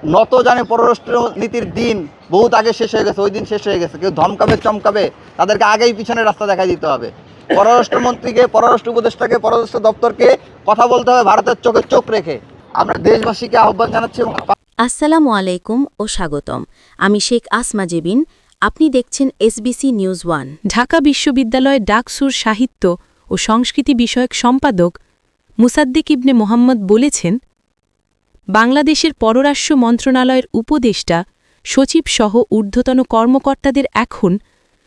নত জানে পররাষ্ট্র নীতির দিন বহুত আগে শেষ হয়ে গেছে, ওই দিন শেষ হয়ে গেছে। কেউ ধমকাবে চমকাবে তাদেরকে আগেই পিছনে রাস্তা দেখাই দিতে হবে। পররাষ্ট্রমন্ত্রীকে, পররাষ্ট্র উপদেষ্টাকে, পররাষ্ট্র দপ্তরকে কথা বলতে হবে ভারতের চোখে চোখ রেখে। আমরা দেশবাসীকে আহ্বান জানাচ্ছি। আসসালামু আলাইকুম ও স্বাগতম। আমি শেখ আসমা জেবিন। আপনি দেখছেন এসবিসি নিউজ 1। ঢাকা বিশ্ববিদ্যালয় ডাকসুর সাহিত্য ও সংস্কৃতি বিষয়ক সম্পাদক মুসাদ্দিক ইবনে মোহাম্মদ বলেছেন, বাংলাদেশের পররাষ্ট্র মন্ত্রণালয়ের উপদেষ্টা সচিবসহ ঊর্ধ্বতন কর্মকর্তাদের এখন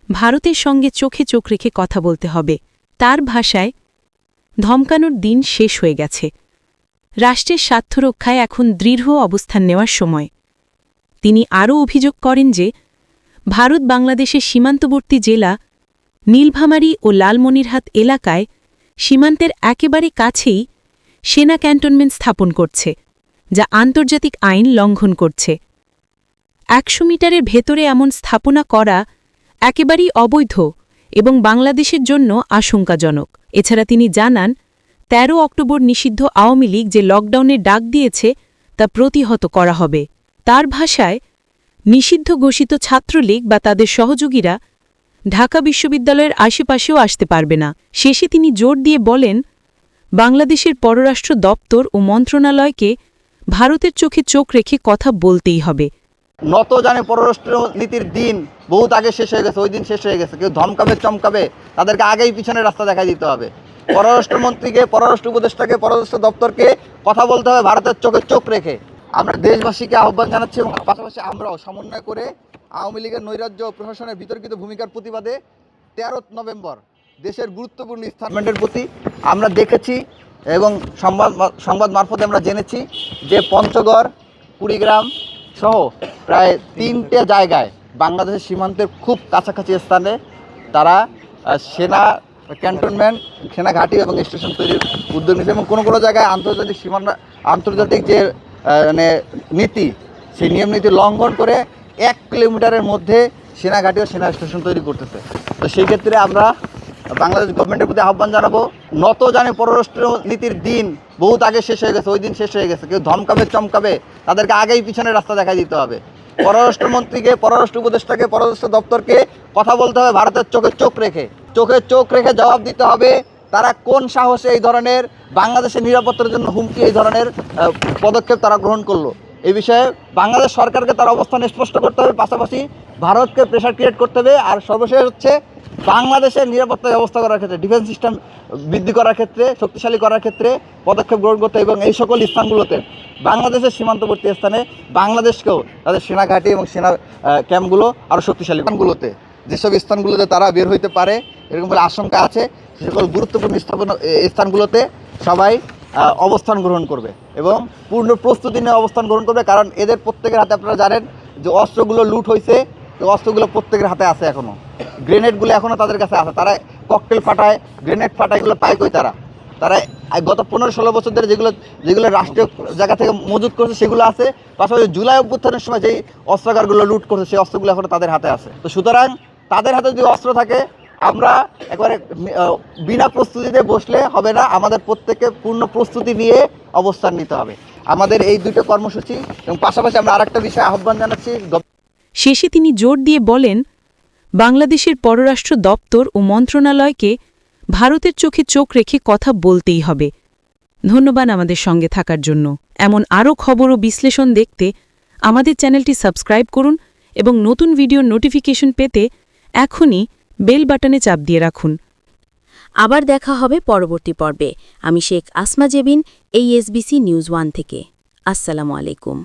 ভারতের সঙ্গে চোখে চোখ রেখে কথা বলতে হবে। তার ভাষায়, ধমকানোর দিন শেষ হয়ে গেছে। রাষ্ট্রের স্বার্থ রক্ষায় এখন দৃঢ় অবস্থান নেওয়ার সময়। তিনি আরও অভিযোগ করেন যে ভারত বাংলাদেশের সীমান্তবর্তী জেলা নীলফামারী ও লালমনিরহাট এলাকায় সীমান্তের একেবারে কাছেই সেনা ক্যান্টনমেন্ট স্থাপন করছে, যা আন্তর্জাতিক আইন লঙ্ঘন করছে। ১০০ মিটারের ভেতরে এমন স্থাপনা করা একেবারেই অবৈধ এবং বাংলাদেশের জন্য আশঙ্কাজনক। এছাড়া তিনি জানান, ১৩ অক্টোবর নিষিদ্ধ আওয়ামী লীগ যে লকডাউনের ডাক দিয়েছে তা প্রতিহত করা হবে। তার ভাষায়, নিষিদ্ধ ঘোষিত ছাত্রলীগ বা তাদের সহযোগীরা ঢাকা বিশ্ববিদ্যালয়ের আশেপাশেও আসতে পারবে না। শেষে তিনি জোর দিয়ে বলেন, বাংলাদেশের পররাষ্ট্র দপ্তর ও মন্ত্রণালয়কে ভারতের চোখে চোখ রেখে কথা বলতেই হবে। নত জানে পররাষ্ট্র নীতির দিন বহুত আগে শেষ হয়ে গেছে, ওই দিন শেষ হয়ে গেছে। কেউ ধমকাবে চমকাবে তাদেরকে আগেই পিছনে রাস্তা দেখাই দিতে হবে। পররাষ্ট্রমন্ত্রীকে, পররাষ্ট্র উপদেষ্টাকে, পররাষ্ট্র দপ্তরকে কথা বলতে হবে ভারতের চোখে চোখ রেখে। আমরা দেশবাসীকে আহ্বান জানাচ্ছি এবং পাশাপাশি আমরাও সমন্বয় করে আওয়ামী লীগের নৈরাজ্য প্রশাসনের বিতর্কিত ভূমিকার প্রতিবাদে ১৩ নভেম্বর দেশের গুরুত্বপূর্ণ স্থানের প্রতি আমরা দেখেছি এবং সংবাদ মারফতে আমরা জেনেছি যে পঞ্চগড়, কুড়িগ্রাম সহ প্রায় ৩টে জায়গায় বাংলাদেশের সীমান্তের খুব কাছাকাছি স্থানে তারা সেনা ক্যান্টনমেন্ট, সেনা ঘাঁটি এবং স্টেশন তৈরির উদ্যোগ নিয়েছে এবং কোনো কোনো জায়গায় আন্তর্জাতিক যে মানে নীতি, সেই নিয়ম নীতি লঙ্ঘন করে ১ কিলোমিটারের মধ্যে সেনা ঘাঁটি ও সেনা স্টেশন তৈরি করতেছে। তো সেই ক্ষেত্রে আমরা বাংলাদেশ গভর্নমেন্টের প্রতি আহ্বান জানাবো, নত জানে পররাষ্ট্র নীতির দিন বহুত আগে শেষ হয়ে গেছে, ওই দিন শেষ হয়ে গেছে। কেউ ধমকাবে চমকাবে তাদেরকে আগেই পিছনে রাস্তা দেখাই দিতে হবে। পররাষ্ট্রমন্ত্রীকে, পররাষ্ট্র উপদেষ্টাকে, পররাষ্ট্র দপ্তরকে কথা বলতে হবে ভারতের চোখে চোখ রেখে। চোখে চোখ রেখে জবাব দিতে হবে তারা কোন সাহসে এই ধরনের বাংলাদেশের নিরাপত্তার জন্য হুমকি, এই ধরনের পদক্ষেপ তারা গ্রহণ করলো। এই বিষয়ে বাংলাদেশ সরকারকে তার অবস্থান স্পষ্ট করতে হবে, পাশাপাশি ভারতকে প্রেশার ক্রিয়েট করতে হবে। আর সর্বশেষ হচ্ছে বাংলাদেশের নিরাপত্তা ব্যবস্থা করার ক্ষেত্রে, ডিফেন্স সিস্টেম বৃদ্ধি করার ক্ষেত্রে, শক্তিশালী করার ক্ষেত্রে পদক্ষেপ গ্রহণ করতে এবং এই সকল স্থানগুলোতে, বাংলাদেশের সীমান্তবর্তী স্থানে বাংলাদেশকেও তাদের সেনা ঘাঁটি এবং সেনা ক্যাম্পগুলো আরও শক্তিশালী স্থানগুলোতে, যেসব স্থানগুলোতে তারা বের হইতে পারে এরকম বলে আশঙ্কা আছে, সে সকল গুরুত্বপূর্ণ স্থানগুলোতে সবাই অবস্থান গ্রহণ করবে এবং পূর্ণ প্রস্তুতি নিয়ে অবস্থান গ্রহণ করবে। কারণ এদের প্রত্যেকের হাতে, আপনারা জানেন যে অস্ত্রগুলো লুট হয়েছে, তো অস্ত্রগুলো প্রত্যেকের হাতে আছে এখনও, গ্রেনেডগুলো এখনও তাদের কাছে আছে। তারা ককটেল ফাটায়, গ্রেনেড ফাটায়, এগুলো পায় কই তারা গত 15-16 বছর ধরে যেগুলো রাষ্ট্রীয় জায়গা থেকে মজুত করছে সেগুলো আছে। পাশাপাশি জুলাই অভ্যুত্থানের সময় যেই অস্ত্রাগারগুলো লুট করছে সেই অস্ত্রগুলো এখনও তাদের হাতে আছে। তো সুতরাং তাদের হাতে যদি অস্ত্র থাকে, আমরা একবারে বিনা প্রস্তুতিতে বসলে হবে না, আমাদের প্রত্যেককে পূর্ণ প্রস্তুতি নিয়ে অবস্থান নিতে হবে। আমাদের এই দুটো কর্মসূচি এবং পাশাপাশি আমরা আরেকটা বিষয়ে আহ্বান জানাচ্ছি। শেষে তিনি জোর দিয়ে বলেন, বাংলাদেশের পররাষ্ট্র দপ্তর ও মন্ত্রণালয়কে ভারতের চোখে চোখ রেখে কথা বলতেই হবে। ধন্যবাদ আমাদের সঙ্গে থাকার জন্য। এমন আরও খবর ও বিশ্লেষণ দেখতে আমাদের চ্যানেলটি সাবস্ক্রাইব করুন এবং নতুন ভিডিওর নোটিফিকেশন পেতে এখনই বেল বাটনে চাপ দিয়ে রাখুন। আবার দেখা হবে পরবর্তী পর্বে। আমি শেখ আসমা জেবিন, এই এসবিসি নিউজ 1 থেকে। আসসালামু আলাইকুম।